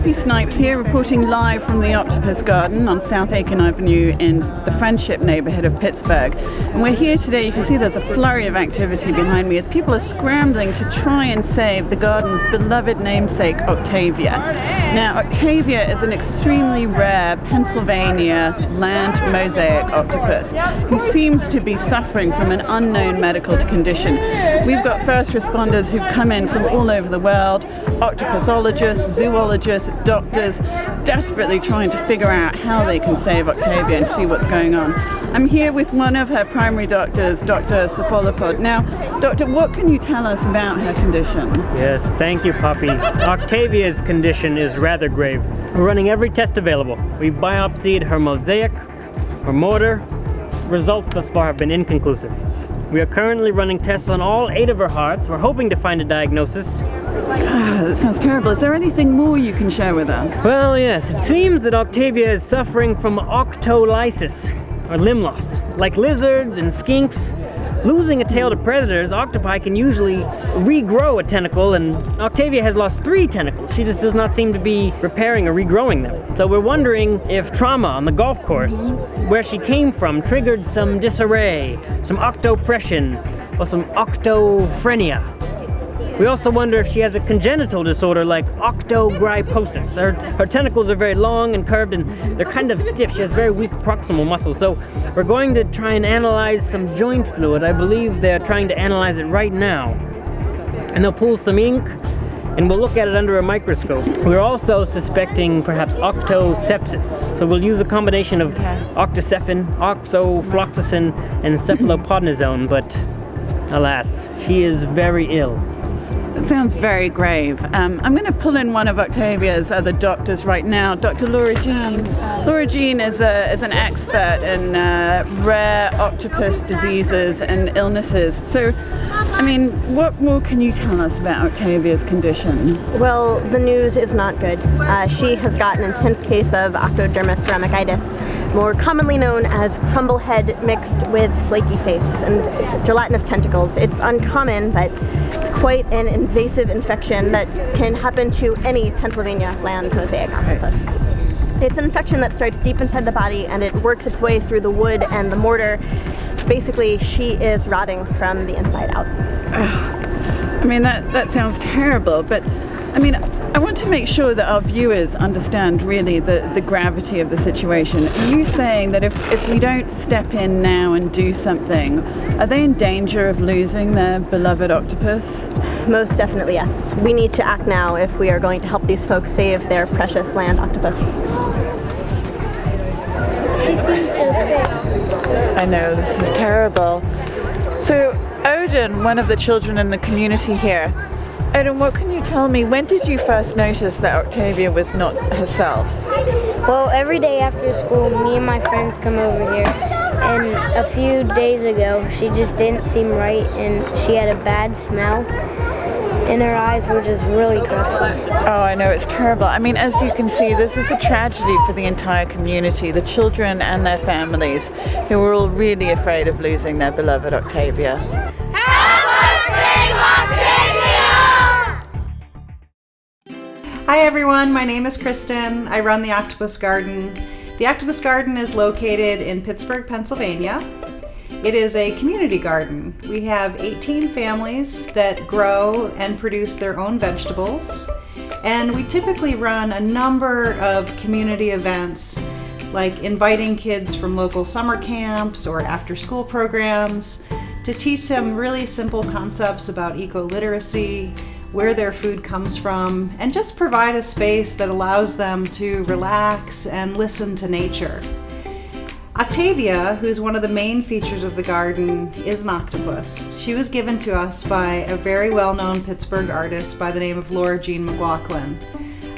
Poppy Snipes here, reporting live from the Octopus Garden on South Aiken Avenue in the Friendship neighborhood of Pittsburgh. And we're here today. You can see there's a flurry of activity behind me as people are scrambling to try and save the garden's beloved namesake, Octavia. Now, Octavia is an extremely rare Pennsylvania land mosaic octopus who seems to be suffering from an unknown medical condition. We've got first responders who've come in from all over the world, octopusologists, zoologists, doctors, desperately trying to figure out how they can save Octavia and see what's going on. I'm here with one of her primary doctors, Dr. Cephalopod. Now, Doctor, what can you tell us about her condition? Yes, thank you, Poppy. Octavia's condition is rather grave. We're running every test available. We've biopsied her mosaic, her motor. Results thus far have been inconclusive. We are currently running tests on all 8 of her hearts. We're hoping to find a diagnosis. That sounds terrible. Is there anything more you can share with us? Well, yes. It seems that Octavia is suffering from octolysis, or limb loss. Like lizards and skinks, losing a tail to predators, octopi can usually regrow a tentacle, and Octavia has lost 3 tentacles. She just does not seem to be repairing or regrowing them. So we're wondering if trauma on the golf course, where she came from, triggered some disarray, some octopression, or some octophrenia. We also wonder if she has a congenital disorder like octogryposis. Her tentacles are very long and curved and they're kind of stiff. She has very weak proximal muscles. So we're going to try and analyze some joint fluid. I believe they're trying to analyze it right now. And they'll pull some ink and we'll look at it under a microscope. We're also suspecting perhaps octosepsis. So we'll use a combination of octocephin, oxofloxacin, and cephalopodnosone, but alas, she is very ill. That sounds very grave. I'm going to pull in one of Octavia's other doctors right now, Dr. Laura Jean. Laura Jean is an expert in rare octopus diseases and illnesses. So, I mean, what more can you tell us about Octavia's condition? Well, the news is not good. She has got an intense case of octodermis rhamnoiditis, more commonly known as crumble head mixed with flaky face and gelatinous tentacles. It's uncommon, but it's quite an invasive infection that can happen to any Pennsylvania land mosaic octopus. It's an infection that starts deep inside the body and it works its way through the wood and the mortar. Basically, she is rotting from the inside out. I mean, that sounds terrible, but I mean, I want to make sure that our viewers understand really the gravity of the situation. Are you saying that if we don't step in now and do something, are they in danger of losing their beloved octopus? Most definitely, yes. We need to act now if we are going to help these folks save their precious land octopus. She seems so sick. I know, this is terrible. So, Odin, one of the children in the community here, Odin, what can you tell me? When did you first notice that Octavia was not herself? Well, every day after school, me and my friends come over here, and a few days ago, she just didn't seem right, and she had a bad smell, and her eyes were just really crusty. Oh, I know, it's terrible. I mean, as you can see, this is a tragedy for the entire community, the children and their families, who are all really afraid of losing their beloved Octavia. Help us save Octavia! Hi everyone, my name is Kristen. I run the Octopus Garden. The Octopus Garden is located in Pittsburgh, Pennsylvania. It is a community garden. We have 18 families that grow and produce their own vegetables. And we typically run a number of community events, like inviting kids from local summer camps or after-school programs to teach them really simple concepts about eco-literacy, where their food comes from, and just provide a space that allows them to relax and listen to nature. Octavia, who's one of the main features of the garden, is an octopus. She was given to us by a very well-known Pittsburgh artist by the name of Laura Jean McLaughlin.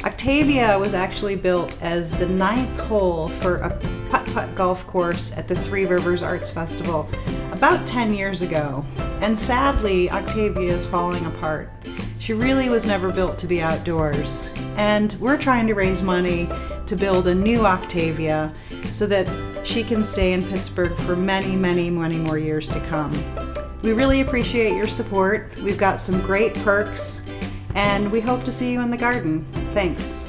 Octavia was actually built as the 9th hole for a putt-putt golf course at the Three Rivers Arts Festival about 10 years ago. And sadly, Octavia is falling apart. She really was never built to be outdoors. And we're trying to raise money to build a new Octavia so that she can stay in Pittsburgh for many, many, many more years to come. We really appreciate your support. We've got some great perks, and we hope to see you in the garden. Thanks.